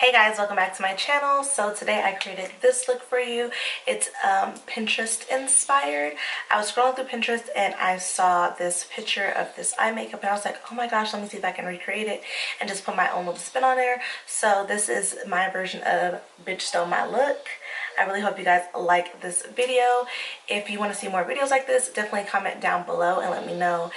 Hey guys, welcome back to my channel. So today I created this look for you. It's Pinterest inspired. I was scrolling through Pinterest and I saw this picture of this eye makeup and I was like, oh my gosh, let me see if I can recreate it and just put my own little spin on there. So this is my version of Bitch Stole My Look. I really hope you guys like this video. If you want to see more videos like this, definitely comment down below and let me know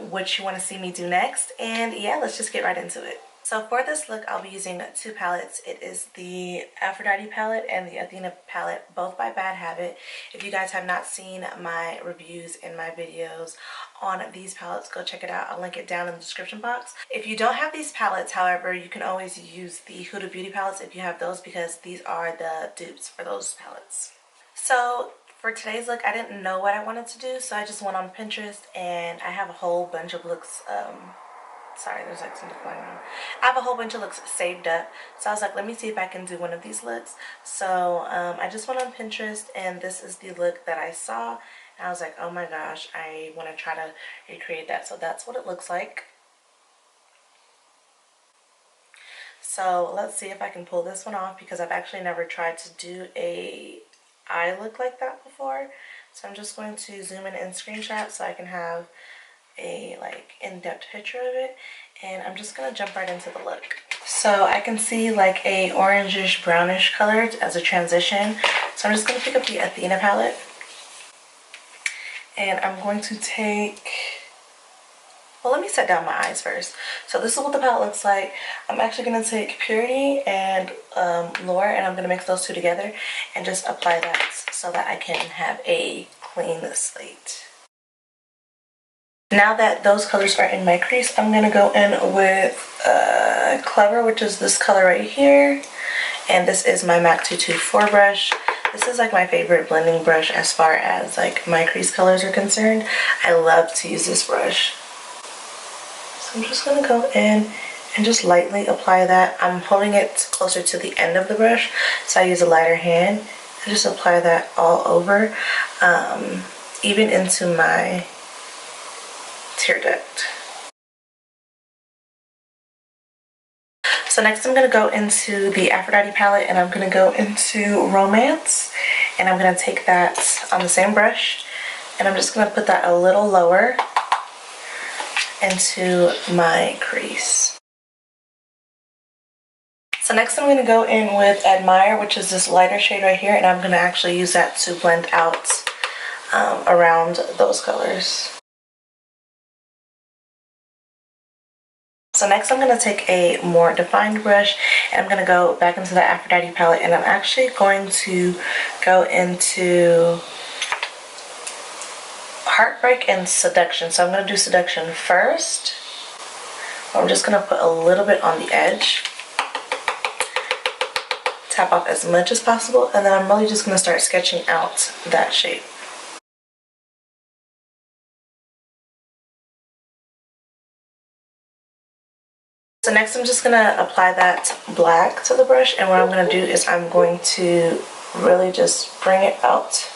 what you want to see me do next. And yeah, let's just get right into it. So for this look, I'll be using two palettes. It is the Aphrodite palette and the Athena palette, both by Bad Habit. If you guys have not seen my reviews and my videos on these palettes, go check it out. I'll link it down in the description box. If you don't have these palettes, however, you can always use the Huda Beauty palettes if you have those, because these are the dupes for those palettes. So for today's look, I didn't know what I wanted to do, so I just went on Pinterest and I have a whole bunch of looks. Sorry, there's like something going on. I have a whole bunch of looks saved up, so I was like, let me see if I can do one of these looks. So I just went on Pinterest and this is the look that I saw and I was like, oh my gosh, I want to try to recreate that. So that's what it looks like. So let's see if I can pull this one off, because I've actually never tried to do a eye look like that before. So I'm just going to zoom in and screenshot so I can have a in-depth picture of it, and I'm just gonna jump right into the look. So I can see like a orangish brownish color as a transition, so I'm just gonna pick up the Athena palette and I'm going to take, well, let me set down my eyes first. So this is what the palette looks like. I'm actually gonna take Purity and Lure, and I'm gonna mix those two together and just apply that so that I can have a clean slate. Now that those colors are in my crease, I'm going to go in with Clever, which is this color right here. And this is my MAC 224 brush. This is like my favorite blending brush as far as like my crease colors are concerned. I love to use this brush. So I'm just going to go in and just lightly apply that. I'm holding it closer to the end of the brush, so I use a lighter hand and just apply that all over, even into my tear duct. So next I'm going to go into the Aphrodite palette and I'm going to go into Romance, and I'm going to take that on the same brush and I'm just going to put that a little lower into my crease. So next I'm going to go in with Admire, which is this lighter shade right here, and I'm going to actually use that to blend out around those colors. So next I'm going to take a more defined brush and I'm going to go back into the Aphrodite palette, and I'm actually going to go into Heartbreak and Seduction. So I'm going to do Seduction first. I'm just going to put a little bit on the edge, tap off as much as possible, and then I'm really just going to start sketching out that shape. So next I'm just going to apply that black to the brush, and what I'm going to do is I'm going to really just bring it out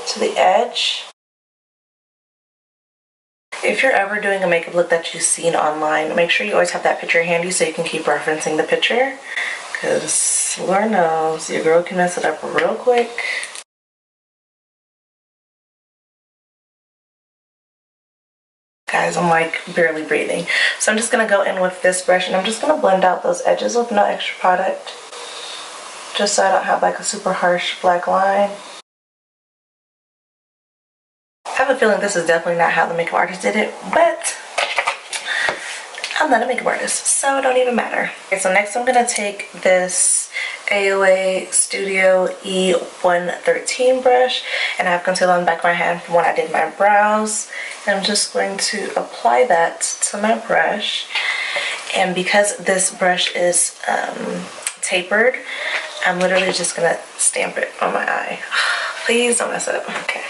to the edge. If you're ever doing a makeup look that you've seen online, make sure you always have that picture handy so you can keep referencing the picture, because Lord knows your girl can mess it up real quick. Guys, I'm like barely breathing. So I'm just going to go in with this brush and I'm just going to blend out those edges with no extra product, just so I don't have like a super harsh black line. I have a feeling this is definitely not how the makeup artist did it, but I'm not a makeup artist, so it don't even matter. Okay, so next I'm going to take this AOA Studio E113 brush, and I have concealer on the back of my hand from when I did my brows. And I'm just going to apply that to my brush. And because this brush is tapered, I'm literally just going to stamp it on my eye. Please don't mess it up. Okay.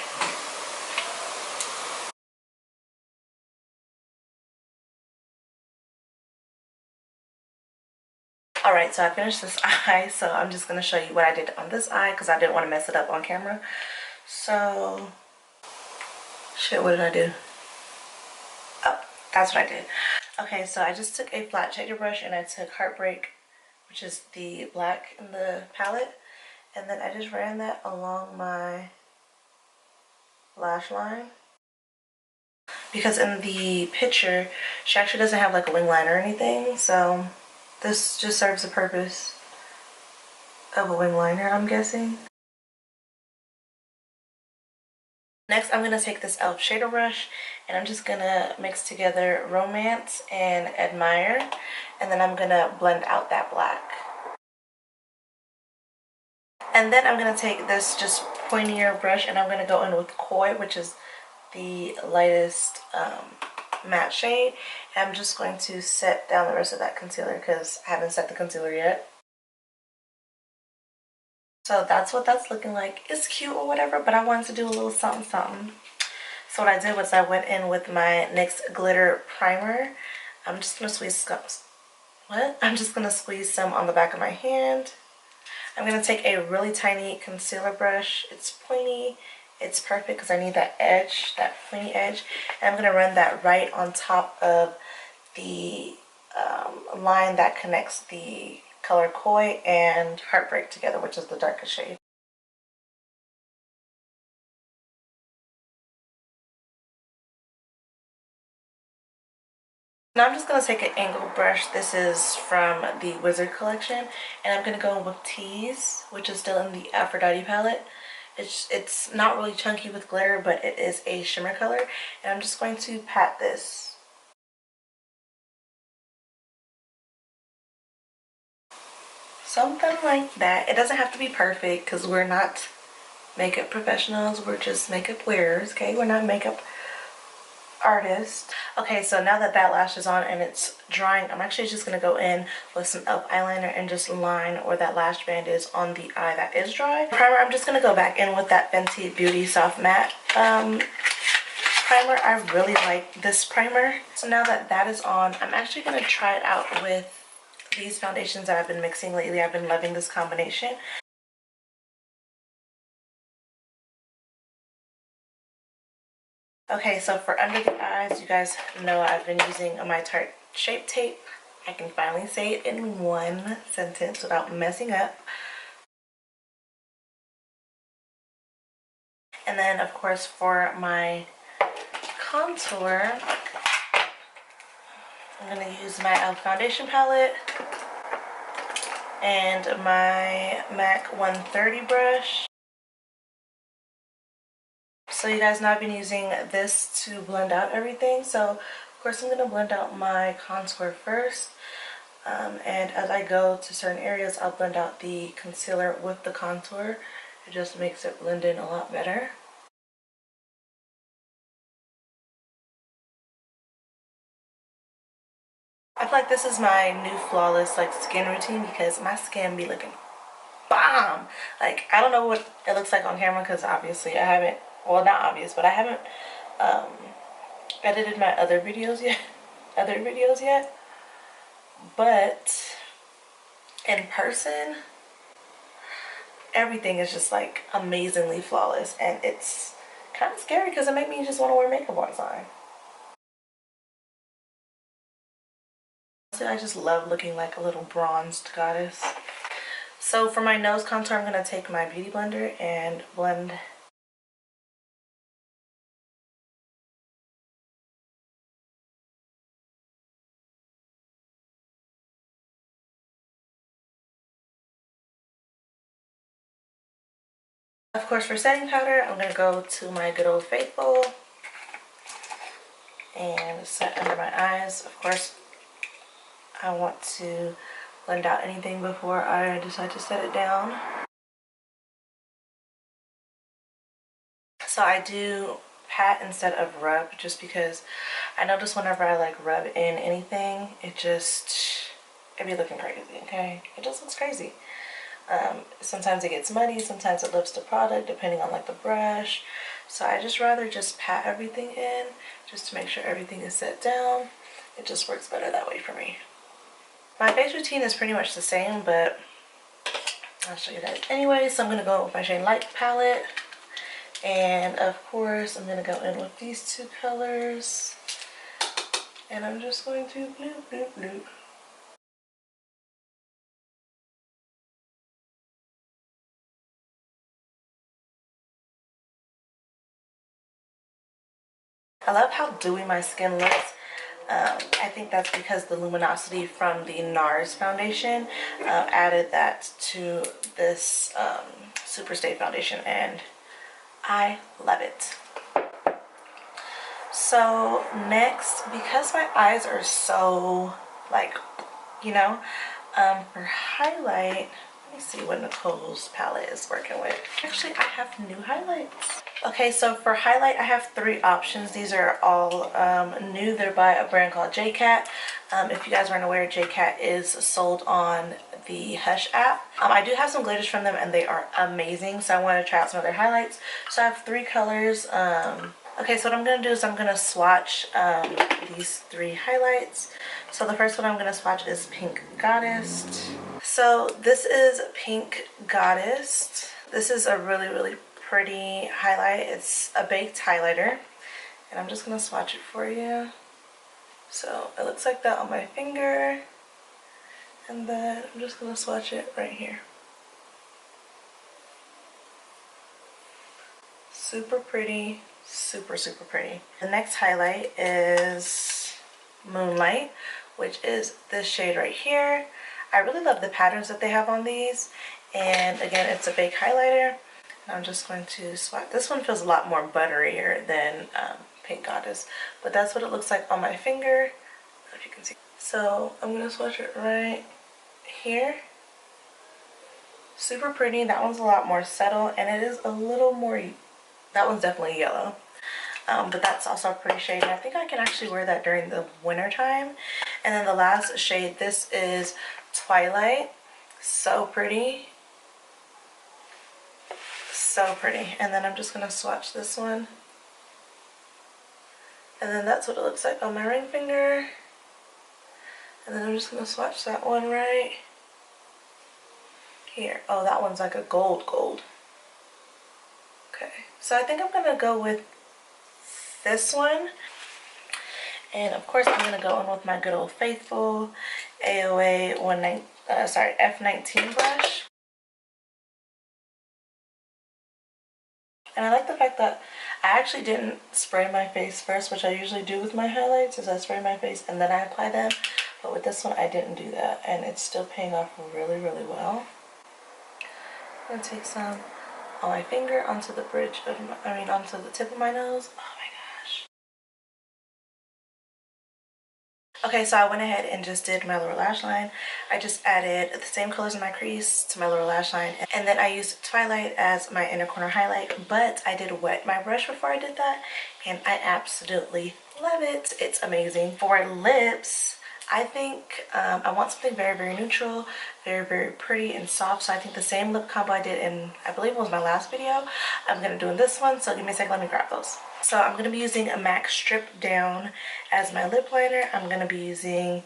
Alright, so I finished this eye, so I'm just going to show you what I did on this eye because I didn't want to mess it up on camera. So, shit, what did I do? Oh, that's what I did. Okay, so I just took a flat shader brush and I took Heartbreak, which is the black in the palette. And then I just ran that along my lash line. Because in the picture, she actually doesn't have like a wing line or anything. So this just serves the purpose of a wing liner, I'm guessing. Next, I'm going to take this e.l.f. shader brush and I'm just going to mix together Romance and Admire. And then I'm going to blend out that black. And then I'm going to take this just pointier brush and I'm going to go in with Koi, which is the lightest matte shade. And I'm just going to set down the rest of that concealer because I haven't set the concealer yet. So that's what that's looking like. It's cute or whatever, but I wanted to do a little something something. So what I did was I went in with my NYX glitter primer. I'm just going to squeeze some on the back of my hand. I'm going to take a really tiny concealer brush. It's pointy. It's perfect because I need that edge, that pointy edge. And I'm going to run that right on top of the line that connects the color Koi and Heartbreak together, which is the darkest shade. Now I'm just going to take an angled brush. This is from the Wizard collection. And I'm going to go with Tease, which is still in the Aphrodite palette. It's not really chunky with glitter, but it is a shimmer color. And I'm just going to pat this. Something like that. It doesn't have to be perfect because we're not makeup professionals. We're just makeup wearers, okay? We're not makeup artists. Okay, so now that that lash is on and it's drying, I'm actually just going to go in with some e.l.f. eyeliner and just line where that lash band is on the eye that is dry. Primer, I'm just going to go back in with that Fenty Beauty Soft Matte primer. I really like this primer. So now that that is on, I'm actually going to try it out with these foundations that I've been mixing lately. I've been loving this combination. Okay, so for under the eyes, you guys know I've been using my Tarte Shape Tape. I can finally say it in one sentence without messing up. And then, of course, for my contour, I'm going to use my e.l.f. foundation palette and my MAC 130 brush. So you guys know I've been using this to blend out everything. So of course I'm going to blend out my contour first. And as I go to certain areas, I'll blend out the concealer with the contour. It just makes it blend in a lot better. I feel like this is my new flawless like skin routine because my skin be looking bomb. Like, I don't know what it looks like on camera because obviously I haven't, well, not obvious, but I haven't edited my other videos yet. But in person, everything is just like amazingly flawless, and it's kind of scary because it makes me just want to wear makeup all the time. So I just love looking like a little bronzed goddess. So for my nose contour, I'm going to take my beauty blender and blend. Of course, for setting powder, I'm going to go to my good old faithful and set under my eyes. Of course, I want to blend out anything before I decide to set it down. So I do pat instead of rub just because I notice whenever I like rub in anything, it be looking crazy, okay? It just looks crazy. Sometimes it gets muddy, sometimes it lifts the product depending on like the brush. So I just rather just pat everything in just to make sure everything is set down. It just works better that way for me. My face routine is pretty much the same, but I'll show you guys anyway. So I'm going to go with my Shade Light palette. And of course, I'm going to go in with these two colors. And I'm just going to bloop, bloop, bloop. I love how dewy my skin looks. I think that's because the luminosity from the NARS foundation added that to this Superstay foundation, and I love it. So next, because my eyes are so like, you know, for highlight, let me see what Nicole's palette is working with. Actually, I have new highlights. Okay, so for highlight, I have 3 options. These are all new. They're by a brand called JCat. If you guys aren't aware, JCat is sold on the Hush app. I do have some glitters from them, and they are amazing. So I want to try out some of their highlights. So I have 3 colors. Okay, so what I'm going to do is I'm going to swatch these 3 highlights. So the first one I'm going to swatch is Pink Goddess. So this is Pink Goddess. This is a really, really pretty highlight. It's a baked highlighter, and I'm just going to swatch it for you. So it looks like that on my finger, and then I'm just going to swatch it right here. Super pretty. Super, super pretty. The next highlight is Moonlight, which is this shade right here. I really love the patterns that they have on these, and again, it's a baked highlighter. And I'm just going to swatch. This one feels a lot more butterier than Pink Goddess, but that's what it looks like on my finger, if you can see. So I'm going to swatch it right here. Super pretty. That one's a lot more subtle, and it is a little more, that one's definitely yellow. But that's also a pretty shade. I think I can actually wear that during the winter time. And then the last shade, this is Twilight. So pretty. So pretty. And then I'm just going to swatch this one. And then that's what it looks like on my ring finger. And then I'm just going to swatch that one right here. Oh, that one's like a gold. Okay. So I think I'm going to go with this one, and of course I'm going to go in with my good old faithful AOA F19 brush. And I like the fact that I actually didn't spray my face first, which I usually do with my highlights, is I spray my face and then I apply them, but with this one I didn't do that, and it's still paying off really, really well. I'm going to take some on my finger onto the bridge of my, onto the tip of my nose. Oh my gosh. Okay, so I went ahead and just did my lower lash line. I just added the same colors in my crease to my lower lash line, and then I used Twilight as my inner corner highlight, but I did wet my brush before I did that, and I absolutely love it. It's amazing. For lips, I think I want something very, very neutral, very, very pretty and soft. So I think the same lip combo I did in, I believe it was my last video, I'm going to do in this one. So give me a second, let me grab those. So I'm going to be using a MAC Strip Down as my lip liner. I'm going to be using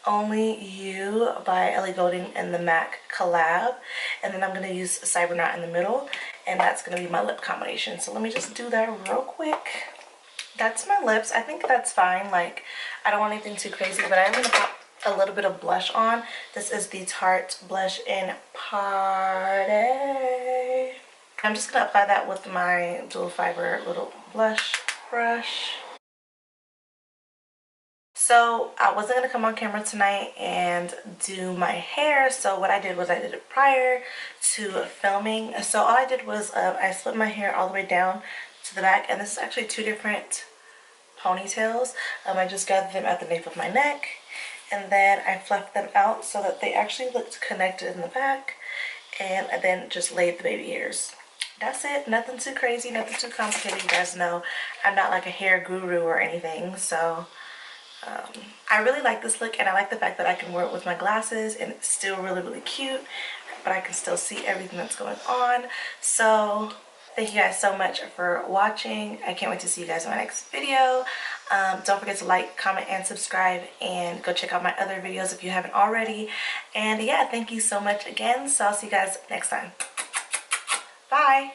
Only You by Ellie Goulding and the MAC collab. And then I'm going to use Cybernaut in the middle. And that's going to be my lip combination. So let me just do that real quick. That's my lips. I think that's fine. Like, I don't want anything too crazy, but I'm going to pop a little bit of blush on. This is the Tarte blush in Party. I'm just going to apply that with my dual fiber little blush brush. So I wasn't going to come on camera tonight and do my hair, so what I did was I did it prior to filming. So all I did was I split my hair all the way down to the back, and this is actually 2 different ponytails. I just gathered them at the nape of my neck, and then I fluffed them out so that they actually looked connected in the back, and I then just laid the baby hairs. That's it. Nothing too crazy, nothing too complicated. You guys know I'm not like a hair guru or anything, so I really like this look, and I like the fact that I can wear it with my glasses and it's still really, really cute, but I can still see everything that's going on. So thank you guys so much for watching. I can't wait to see you guys in my next video. Don't forget to like, comment, and subscribe, and go check out my other videos if you haven't already. And yeah, thank you so much again. So I'll see you guys next time. Bye.